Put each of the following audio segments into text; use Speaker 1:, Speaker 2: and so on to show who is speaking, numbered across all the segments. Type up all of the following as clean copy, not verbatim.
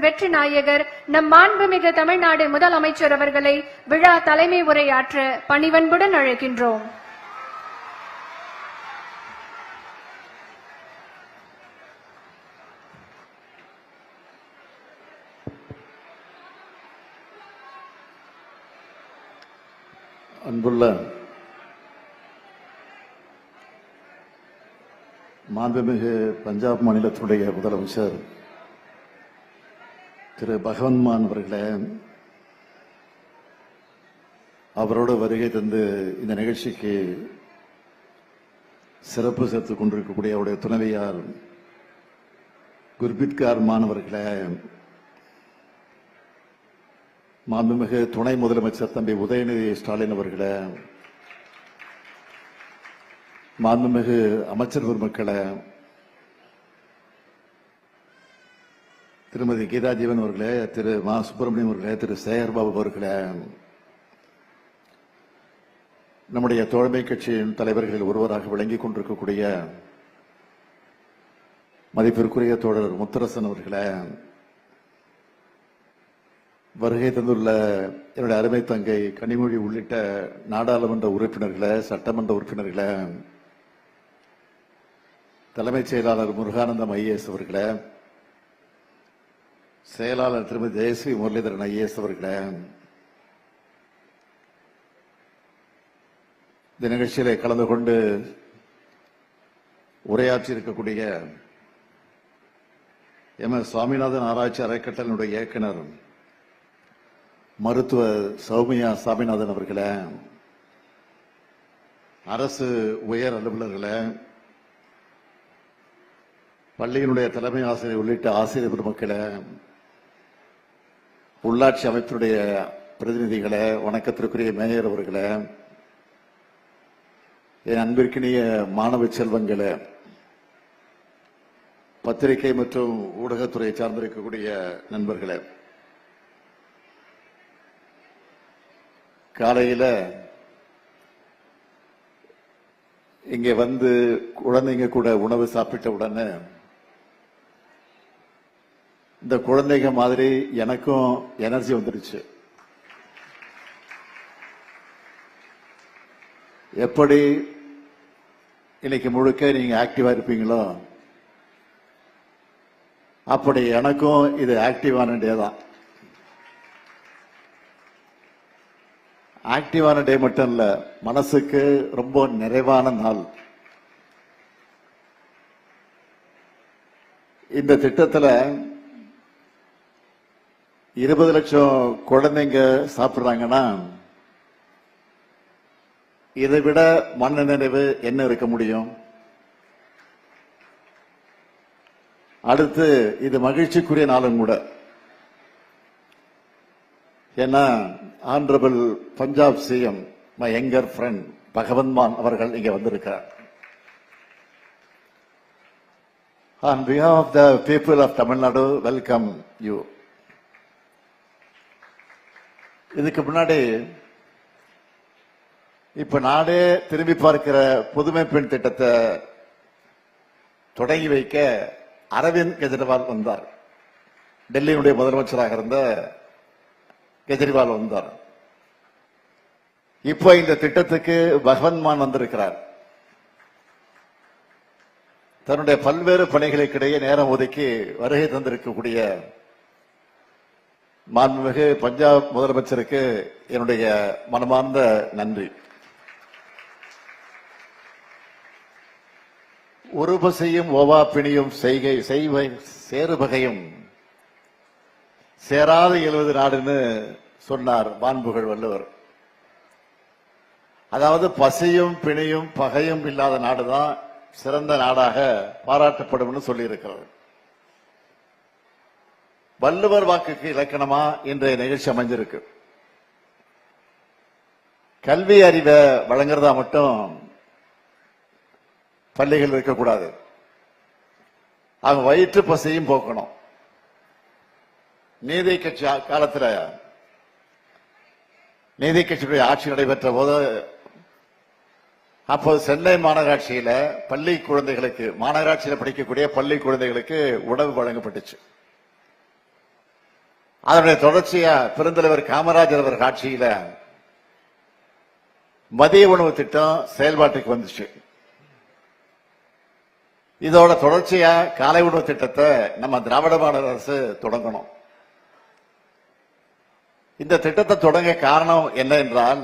Speaker 1: வெற்றி நாயகர் நம் மாண்புமிகு தமிழ்நாடு முதலமைச்சர் அவர்களை விழா தலைமை உரையாற்ற பணிவன்புடன் அழைக்கின்றோம்.
Speaker 2: அன்புள்ள மாண்புமிகு பஞ்சாப் மாநிலத்துடைய முதலமைச்சர் திரு பகவந்த் மான் அவர்களே, அவரோடு வருகை தந்து இந்த நிகழ்ச்சிக்கு சிறப்பு சேர்த்துக் கொண்டிருக்கக்கூடிய அவருடைய துணைவியார் குர்பித் கௌர் மான் அவர்களே, மாண்புமிகு துணை முதலமைச்சர் தம்பி உதயநிதி ஸ்டாலின் அவர்களே, மாண்புமிகு அமைச்சர் பெருமக்களே, திருமதி கீதா ஜீவன் அவர்களே, திரு மா சுப்பிரமணியம் அவர்களே, திரு சேகர்பாபு அவர்களே, நம்முடைய தோழமை கட்சியின் தலைவர்களில் ஒருவராக விளங்கிக் கொண்டிருக்கக்கூடிய மதிப்பிற்குரிய தோழர் முத்தரசன் அவர்களே, வருகை தந்துள்ள என்னுடைய அருமை தங்கை கனிமொழி உள்ளிட்ட நாடாளுமன்ற உறுப்பினர்களே, சட்டமன்ற உறுப்பினர்களே, தலைமைச் செயலாளர் முருகானந்தம் ஐஏஎஸ் அவர்களே, செயலாளர் திருமதி ஜெயஸ்ரீ முரளிதரன் ஐஏஎஸ் அவர்களே, இந்த நிகழ்ச்சியிலே கலந்து கொண்டு உரையாற்றி இருக்கக்கூடிய எம்.எஸ். சுவாமிநாதன் ஆராய்ச்சி அறக்கட்டளையினுடைய இயக்குனர் மருத்துவர் சௌமியா சாமிநாதன் அவர்களே, அரசு உயர் அலுவலர்களே, பள்ளியினுடைய தலைமை ஆசிரியர் உள்ளிட்ட ஆசிரியர் பெருமக்களே, உள்ளாட்சி அமைப்பினுடைய பிரதிநிதிகளே, வணக்கத்திற்குரிய மேயர் அவர்களே, என் அன்பிற்கினிய மாணவ செல்வங்களே, பத்திரிகை மற்றும் ஊடகத்துறை சார்ந்திருக்கக்கூடிய நண்பர்களே, காலையில இங்க வந்து குழந்தைங்க கூட உணவு சாப்பிட்ட உடனே இந்த குழந்தைங்க மாதிரி எனக்கும் எனர்ஜி வந்துருச்சு. எப்படி இன்னைக்கு முழுக்க நீங்க ஆக்டிவா இருப்பீங்களோ அப்படி எனக்கும் இது ஆக்டிவான டே தான். ஆக்டிவான டே மட்டும் இல்ல, மனசுக்கு ரொம்ப நிறைவான நாள். இந்த திட்டத்துல 20 லட்சம் குழந்தைங்க சாப்பிடுறாங்கன்னா இதை விட மன நிறைவு என்ன இருக்க முடியும்? அடுத்து இது மகிழ்ச்சிக்குரிய நாளும் கூட. ஏன்னா honourable Punjab CM my younger friend Bhagwant மான் அவர்கள் இங்க வந்திருக்கிறார். On behalf of the people of Tamil Nadu, welcome you. இதுக்கு முன்னாடி இப்ப நாடே திரும்பி பார்க்கிற புதுமை பெண் திட்டத்தை தொடங்கி வைக்க அரவிந்த் கெஜ்ரிவால் வந்தார். டெல்லியினுடைய முதலமைச்சராக இருந்த கெஜ்ரிவால் வந்தார். இப்ப இந்த திட்டத்துக்கு பகவந்த் மான் வந்திருக்கிறார். தன்னுடைய பல்வேறு பணிகளுக்கிடையே நேரம் ஒதுக்கி வருகை தந்திருக்கக்கூடிய மாண்புமிகு பஞ்சாப் முதலமைச்சருக்கு என்னுடைய மனமார்ந்த நன்றி. உருபசையும் ஓவா பிணியும் செய்கை செய்வை சேருபகையும் சேராத 70 நாடுன்னு சொன்னார் மாண்புகள் வள்ளுவர். அதாவது பசியும் பிணியும் பகையும் இல்லாத நாடுதான் சிறந்த நாடாக பாராட்டப்படும் சொல்லி இருக்கிறது. வள்ளுவர் வாக்குக்கு இலக்கணமா இன்றைய நிகழ்ச்சி அமைஞ்சிருக்கு. கல்வி அறிவை வழங்குறதா மட்டும் பள்ளிகள் இருக்கக்கூடாது. அவங்க வயிற்று பசியும் போக்கணும். நீதி கட்சி காலத்தில் நீதி கட்சியுடைய ஆட்சி நடைபெற்ற போது அப்போது சென்னை மாநகராட்சியில பள்ளி குழந்தைகளுக்கு, மாநகராட்சியில் படிக்கக்கூடிய பள்ளி குழந்தைகளுக்கு உணவு வழங்கப்பட்டுச்சு. அதனுடைய தொடர்ச்சியா பெருந்தலைவர் காமராஜர் அவர் ஆட்சியில மதிய உணவு திட்டம் செயல்பாட்டுக்கு வந்துச்சு. இதோட தொடர்ச்சியா காலை உணவு திட்டத்தை நம்ம திராவிட மாடல் அரசு தொடங்கணும். இந்த திட்டத்தை தொடங்க காரணம் என்ன என்றால்,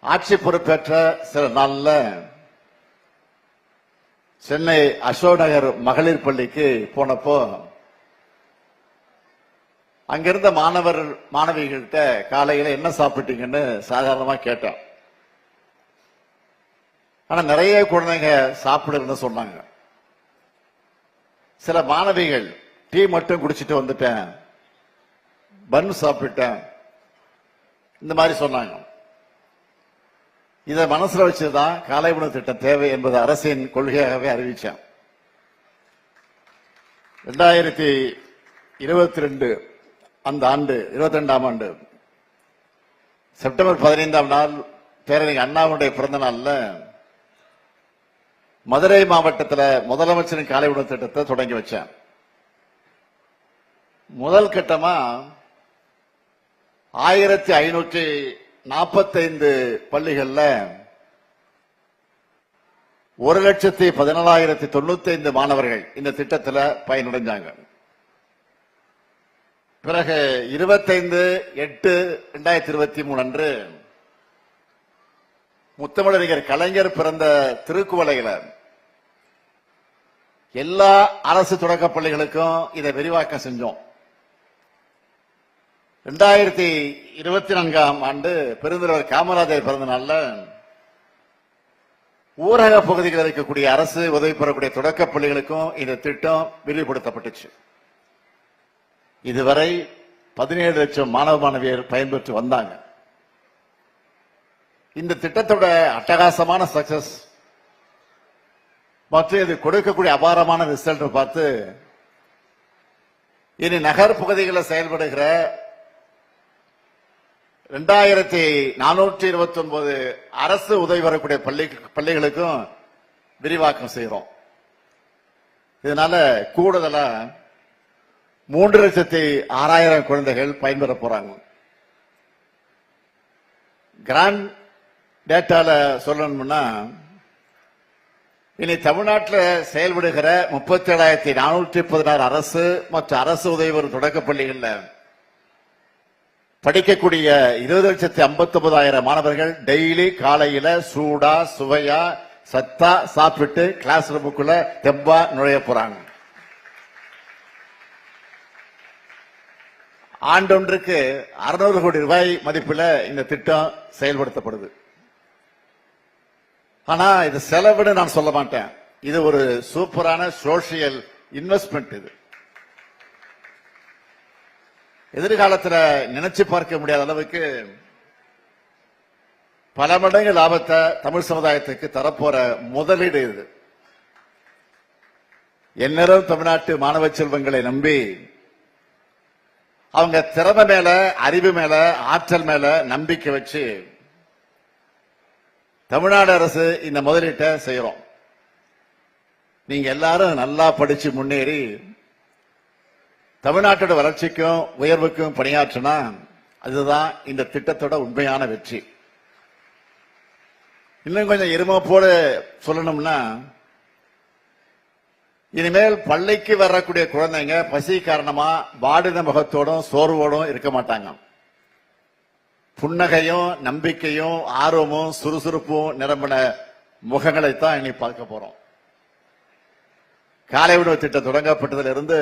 Speaker 2: ஆட்சி பொறுப்பேற்ற சில நாள்ல சென்னை அசோக் நகர் மகளிர் பள்ளிக்கு போனப்போ அங்கிருந்த மாணவிகள்கிட்ட காலையில என்ன சாப்பிட்டீங்கன்னு சாதாரணமா கேட்டேன். ஆனா நிறைய குழந்தைங்க சாப்பிடுன்னு சொன்னாங்க. சில மாணவிகள் டீ மட்டும் குடிச்சிட்டு வந்துட்டேன், பன் சாப்பிட்டேன், இந்த மாதிரி சொன்னாங்க. இதை மனசுல வச்சுதான் காலை உணவு திட்டம் தேவை என்பது அரசின் கொள்கையாகவே அறிவிச்சேன். 2022 அந்த ஆண்டு 22ஆம் ஆண்டு செப்டம்பர் 15ஆம் நாள் பேரறிஞர் அண்ணாவுடைய பிறந்த நாள்ல மதுரை மாவட்டத்தில் முதலமைச்சரின் காலை உணவு திட்டத்தை தொடங்கி வச்சேன். முதல் கட்டமா 1545 பள்ளிகள்ல 1,14,095 மாணவர்கள் இந்த திட்டத்தில் பயனடைஞ்சாங்க. பிறகு 25/8/2023 அன்று முத்தமிழறிஞர் கலைஞர் பிறந்த திருக்குவளையில எல்லா அரசு தொடக்க பள்ளிகளுக்கும் இதை விரிவாக்கம் செஞ்சோம். 2024ஆம் ஆண்டு பெருந்தலைவர் காமராஜர் பிறந்த நாள்ல ஊரக பகுதிகளில் இருக்கக்கூடிய அரசு உதவி பெறக்கூடிய தொடக்க பள்ளிகளுக்கும் இந்த திட்டம் விரிவுபடுத்தப்பட்டுச்சு. இதுவரை 17 லட்சம் மாணவ மாணவியர் பயன்பெற்று வந்தாங்க. இந்த திட்டத்தோட அட்டகாசமான சக்சஸ் மற்றும் இது கொடுக்கக்கூடிய அபாரமான ரிசல்ட் பார்த்து இனி நகர் பகுதிகளில் செயல்படுகிற 2429 அரசு உதவி வரக்கூடிய பள்ளிகளுக்கும் விரிவாக்கம் செய்கிறோம். இதனால கூடுதலா 3,06,000 குழந்தைகள் பயன்பெற போறாங்க. கிராண்ட் டேட்டால சொல்லணும்னா இனி தமிழ்நாட்டில் செயல்படுகிற 37,416 அரசு மற்றும் அரசு உதவி வரும் தொடக்க பள்ளிகள்ல படிக்கக்கூடிய 20,59,000 மாணவர்கள் டெய்லி காலையில சூடா சுவையா சத்தா சாப்பிட்டு கிளாஸ் ரூமுக்குள்ள தெம்பா நுழைய போறாங்க. ஆண்டொன்றுக்கு 600 கோடி ரூபாய் மதிப்பில் இந்த திட்டம் செயல்படுத்தப்படுது. ஆனா இது செலவுன்னு நான் சொல்ல மாட்டேன். இது ஒரு சூப்பரான சோசியல் இன்வெஸ்ட்மெண்ட். இது எதிர்காலத்தில் நினைச்சு பார்க்க முடியாத அளவுக்கு பல மடங்கு லாபத்தை தமிழ் சமுதாயத்துக்கு தரப்போற முதலீடு இது. எந்நேரம் தமிழ்நாட்டு மாணவ செல்வங்களை நம்பி அவங்க திறமை மேல, அறிவு மேல, ஆற்றல் மேல நம்பிக்கை வச்சு தமிழ்நாடு அரசு இந்த முதலீட்டை செய்யறோம். நீங்க எல்லாரும் நல்லா படிச்சு முன்னேறி தமிழ்நாட்டோட வளர்ச்சிக்கும் உயர்வுக்கும் பணியாற்றினா அதுதான் இந்த திட்டத்தோட உண்மையான வெற்றி. இன்னும் கொஞ்சம் எருமைப்போடு சொல்லணும்னா, இனிமேல் பள்ளிக்கு வரக்கூடிய குழந்தைங்க பசி காரணமா வாடின முகத்தோடும் சோர்வோடும் இருக்க மாட்டாங்க. புன்னகையும் நம்பிக்கையும் ஆர்வமும் சுறுசுறுப்பும் நிரம்பின முகங்களைத்தான் இனி பார்க்க போறோம். காலை உணவு திட்டம் தொடங்கப்பட்டதுல இருந்து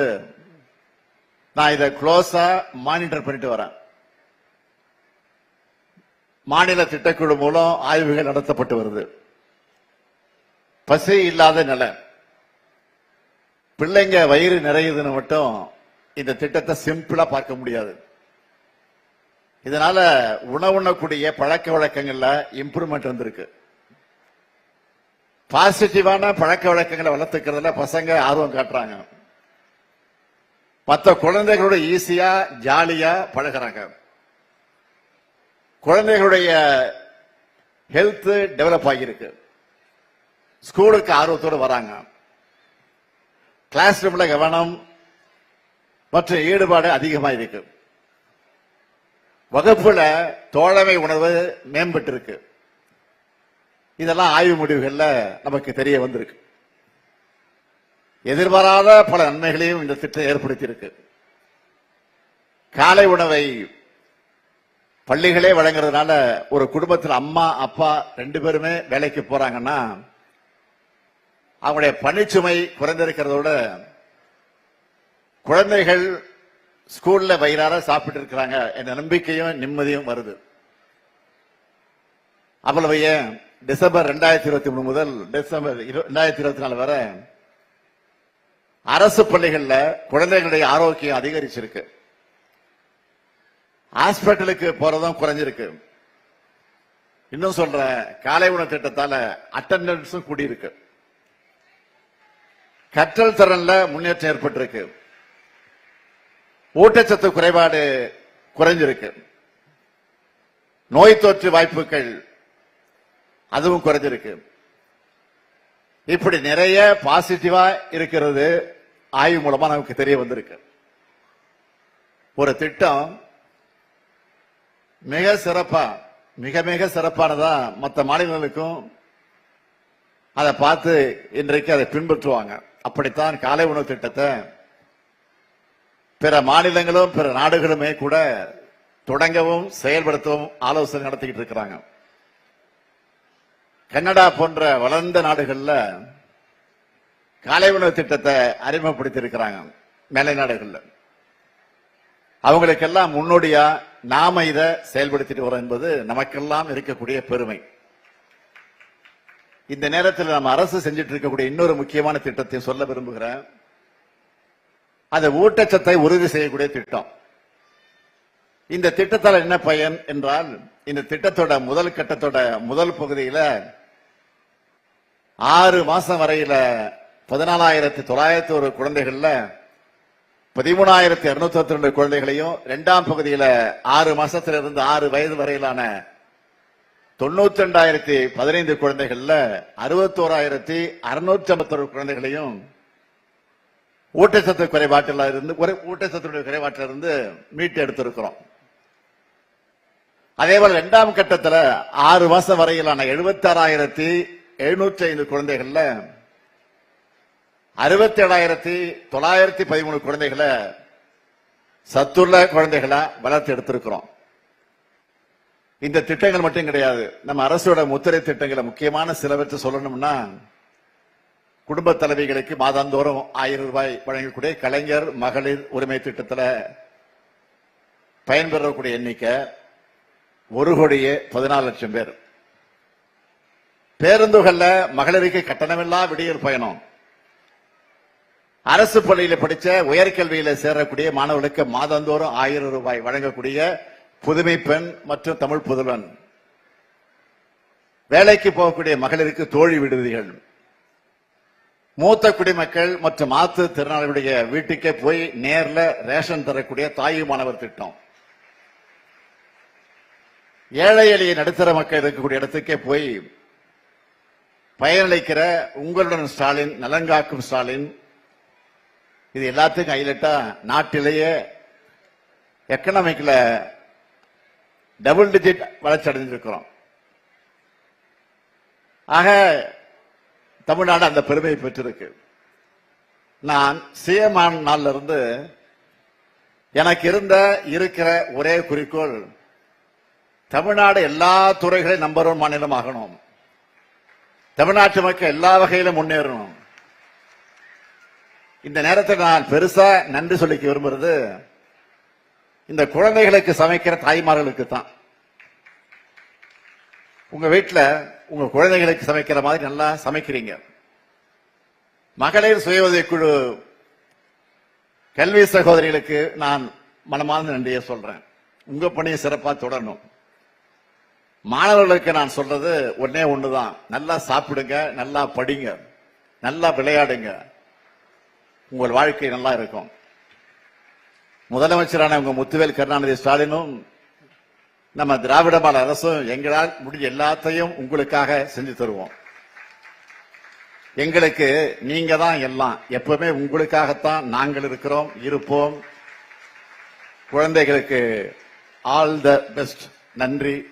Speaker 2: நான் இதை க்ளோஸா மானிட்டர் பண்ணிட்டு வரேன். மாநில திட்டக்குழு மூலம் ஆய்வுகள் நடத்தப்பட்டு வருது. பசி இல்லாத நிலை, பிள்ளைங்க வயிறு நிறையுதுன்னு மட்டும் இந்த திட்டத்தை சிம்பிளா பார்க்க முடியாது. இதனால உணவுண்ணக்கூடிய பழக்க வழக்கங்கள்ல இம்ப்ரூவ்மெண்ட் வந்திருக்கு. பாசிட்டிவான பழக்க வழக்கங்களை வளர்த்துக்கிறதுல பசங்க ஆர்வம் காட்டுறாங்க. மற்ற குழந்தைகளோட ஈஸியா ஜாலியா பழகிறாங்க. குழந்தைகளுடைய ஹெல்த் டெவலப் ஆகியிருக்கு. ஸ்கூலுக்கு ஆர்வத்தோடு வராங்க. கிளாஸ் ரூம்ல கவனம், மற்றும் ஈடுபாடு அதிகமா இருக்கு. வகுப்புல தோழமை உணர்வு மேம்பட்டு இருக்கு. இதெல்லாம் ஆய்வு முடிவுகள்ல நமக்கு தெரிய வந்திருக்கு. எதிர்பாராத பல நன்மைகளையும் இந்த திட்டம் ஏற்படுத்தி இருக்கு. காலை உணவை பள்ளிகளே வழங்குறதுனால ஒரு குடும்பத்தில் அம்மா அப்பா 2 பேருமே வேலைக்கு போறாங்கன்னா அவங்களுடைய பணிச்சுமை குறைந்திருக்கிறதோட குழந்தைகள் ஸ்கூல்ல வயிறார சாப்பிட்டு இருக்கிறாங்க என்ற நம்பிக்கையும் நிம்மதியும் வருது. அவ்வளவு ஏன் டிசம்பர் 2023 முதல் டிசம்பர் 2024 வரை அரசு பள்ளிகள்ல குழந்தைகளுடைய ஆரோக்கியம் அதிகரிச்சிருக்கு. ஹாஸ்பிட்டலுக்கு போறதும் குறைஞ்சிருக்கு. இன்னும் சொல்ற காலை உணவு திட்டத்தால அட்டெண்டன்ஸும் கூடியிருக்கு. கற்றல் திறன்ல முன்னேற்றம் ஏற்பட்டிருக்கு. ஊட்டச்சத்து குறைபாடு குறைஞ்சிருக்கு. நோய் தொற்று வாய்ப்புகள் அதுவும் குறைஞ்சிருக்கு. இப்படி நிறைய பாசிட்டிவா இருக்கிறது ஆய்வு மூலமா நமக்கு தெரிய வந்திருக்கு. ஒரு திட்டம் மிக சிறப்பா மிக மிக சிறப்பானதா மற்ற மாநிலங்களுக்கும் அதை பார்த்து இன்றைக்கு அதை பின்பற்றுவாங்க. அப்படித்தான் காலை உணவு திட்டத்தை பிற மாநிலங்களும் பிற நாடுகளுமே கூட தொடங்கவும் செயல்படுத்தவும் ஆலோசனை நடத்திக்கிட்டு இருக்கிறாங்க. கனடா போன்ற வளர்ந்த நாடுகள்ல காலை உணவு திட்டத்தை அறிமுகப்படுத்தி இருக்கிறாங்க. மேலை நாடுகள்ல அவங்களுக்கெல்லாம் முன்னோடியா நாம இதை செயல்படுத்திட்டு வரோம் என்பது நமக்கெல்லாம் இருக்கக்கூடிய பெருமை. இந்த நேரத்தில் நம்ம அரசு செஞ்சிட்டு இருக்கக்கூடிய இன்னொரு முக்கியமான திட்டத்தை சொல்ல விரும்புகிறேன். அந்த ஊட்டச்சத்தை உறுதி செய்யக்கூடிய திட்டம். இந்த திட்டத்தால் என்ன பயன் என்றால், இந்த திட்டத்தோட முதல் கட்டத்தோட முதல் பகுதியில 6 மாசம் வரையில 14,901 குழந்தைகள்ல 13,292 குழந்தைகளையும், 2ஆம் பகுதியில 6 மாசத்திலிருந்து 6 வயது வரையிலான 92,015 குழந்தைகள்ல 61,651 குழந்தைகளையும் ஊட்டச்சத்து குறைபாட்டிலிருந்து மீட்டு எடுத்திருக்கிறோம். அதே போல 2ஆம் கட்டத்தில் 6 மாசம் வரையிலான 76,705 குழந்தைகள்ல 67,913 குழந்தைகளை சத்துள்ள குழந்தைகளா வளர்த்து எடுத்திருக்கிறோம். இந்த திட்டங்கள் மட்டும் கிடையாது, நம்ம அரசோட முத்திரை திட்டங்களை முக்கியமான சிலவற்றை சொல்லணும்னா, குடும்ப தலைவிகளுக்கு மாதாந்தோறும் 1000 ரூபாய் வழங்கக்கூடிய கலைஞர் மகளிர் உரிமை திட்டத்தில் பயன்பெறக்கூடிய எண்ணிக்கை 1,14,00,000 பேர். பேருந்துகள்ல மகளிருக்கு கட்டணமில்லா விடியல் பயணம். அரசு பள்ளியில படிச்ச உயர்கல்வியில சேரக்கூடிய மாணவர்களுக்கு மாதந்தோறும் 1000 ரூபாய் வழங்கக்கூடிய புதுமை பெண் மற்றும் தமிழ் புதல்வன். வேலைக்கு போகக்கூடிய மகளிருக்கு தோழி விடுதிகள். மூத்த குடிமக்கள் மற்றும் மாற்றுத் திறனாளிகளுடைய வீட்டுக்கே போய் நேர்ல ரேஷன் தரக்கூடிய தாயுமானவர் திட்டம். ஏழை எளிய நடுத்தர மக்கள் இருக்கக்கூடிய இடத்துக்கே போய் பயனளிக்கிற உங்களுடன் ஸ்டாலின், நலங்காக்கும் ஸ்டாலின். இது எல்லாத்துக்கும் ஹைலைட்டா நாட்டிலேயே எக்கனாமிக்ல டபுள் டிஜிட் வளர்ச்சி அடைஞ்சிருக்கிறோம். ஆக தமிழ்நாடு அந்த பெருமையை பெற்றிருக்கு. நான் சிஎம் நாள்ல இருந்து எனக்கு இருக்கிற ஒரே குறிக்கோள், தமிழ்நாடு எல்லா துறைகளையும் நம்பர் 1 மாநிலம் ஆகணும். தமிழ்நாட்டு மக்கள் எல்லா வகையிலும் முன்னேறணும். இந்த நேரத்தில் நான் பெருசா நன்றி சொல்லிக்க விரும்புறது இந்த குழந்தைகளுக்கு சமைக்கிற தாய்மார்களுக்கு தான். உங்க வீட்டுல உங்க குழந்தைகளுக்கு சமைக்கிற மாதிரி நல்லா சமைக்கிறீங்க. மகளிர் சுய உதவிக்குழு கல்வி சகோதரிகளுக்கு நான் மனமார்ந்த நன்றியை சொல்றேன். உங்க பணியை சிறப்பா தொடரணும். மாணவர்களுக்கு நான் சொல்றது ஒன்னே ஒண்ணுதான், நல்லா சாப்பிடுங்க, நல்லா படிங்க, நல்லா விளையாடுங்க, உங்கள் வாழ்க்கை நல்லா இருக்கும். முதலமைச்சரான உங்க முத்துவேல் கருணாநிதி ஸ்டாலினும் நம்ம திராவிட மாடல் அரசும் எங்களால் முடிஞ்ச எல்லாத்தையும் உங்களுக்காக செஞ்சு தருவோம். எங்களுக்கு நீங்க தான் எல்லாம், எப்பவுமே உங்களுக்காகத்தான் நாங்கள் இருக்கிறோம், இருப்போம். குழந்தைகளுக்கு ஆல் த பெஸ்ட். நன்றி.